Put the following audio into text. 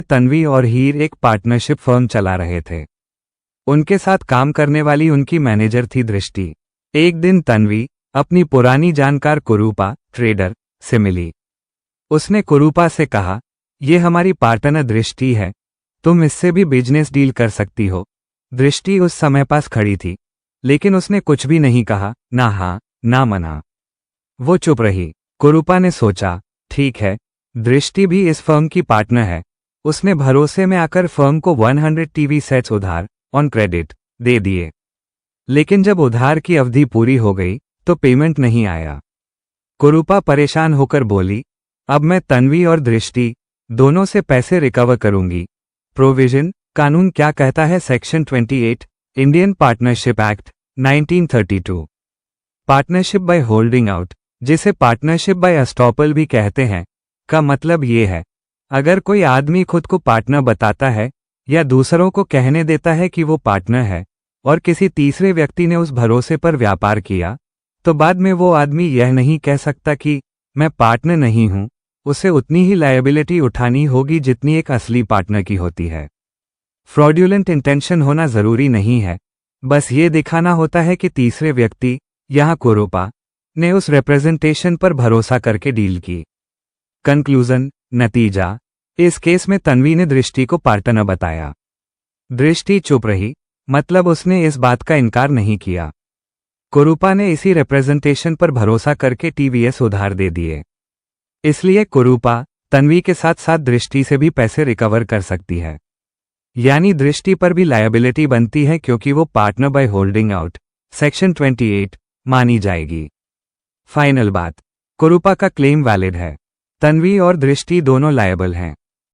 तन्वी और हीर एक partnership firm चला रहे थे। उनके साथ काम करने वाली उनकी मैनेजर थी दृष्टि। एक दिन तन्वी अपनी पुरानी जानकार कुरूपा ट्रेडर से मिली। उसने कुरूपा से कहा, ये हमारी पार्टनर दृष्टि है, तुम इससे भी बिजनेस डील कर सकती हो। दृष्टि उस समय पास खड़ी थी, लेकिन उसने कुछ भी नहीं कहा, ना हाँ ना मना। वो चुप रही। कुरूपा ने सोचा, ठीक है, दृष्टि भी इस फर्म की पार्टनर है। उसने भरोसे में आकर फर्म को 100 टीवी सेट्स उधार ऑन क्रेडिट दे दिए। लेकिन जब उधार की अवधि पूरी हो गई तो पेमेंट नहीं आया। कुरूपा परेशान होकर बोली, अब मैं तन्वी और दृष्टि दोनों से पैसे रिकवर करूंगी। प्रोविजन कानून क्या कहता है? Section 28 Indian partnership act 1932। Partnership by holding out, जिसे पार्टनरशिप बाय एस्टॉपल भी कहते हैं, का मतलब ये है, अगर कोई आदमी खुद को पार्टनर बताता है या दूसरों को कहने देता है कि वो पार्टनर है और किसी तीसरे व्यक्ति ने उस भरोसे पर व्यापार किया, तो बाद में वो आदमी यह नहीं कह सकता कि मैं पार्टनर नहीं हूं। उसे उतनी ही लायबिलिटी उठानी होगी जितनी एक असली पार्टनर की होती है। फ्रॉड्यूलेंट इंटेंशन होना जरूरी नहीं है, बस ये दिखाना होता है कि तीसरे व्यक्ति, यहां कुरूपा, ने उस रिप्रेजेंटेशन पर भरोसा करके डील की। कंक्लूजन, नतीजा, इस केस में तन्वी ने दृष्टि को पार्टनर बताया। दृष्टि चुप रही, मतलब उसने इस बात का इनकार नहीं किया। कुरूपा ने इसी रिप्रेजेंटेशन पर भरोसा करके टीवीएस उधार दे दिए। इसलिए कुरूपा तन्वी के साथ साथ दृष्टि से भी पैसे रिकवर कर सकती है। यानी दृष्टि पर भी लायबिलिटी बनती है क्योंकि वो partner by holding out section 28 मानी जाएगी। फाइनल बात, कुरूपा का क्लेम वैलिड है। तन्वी और दृष्टि दोनों लायबल हैं।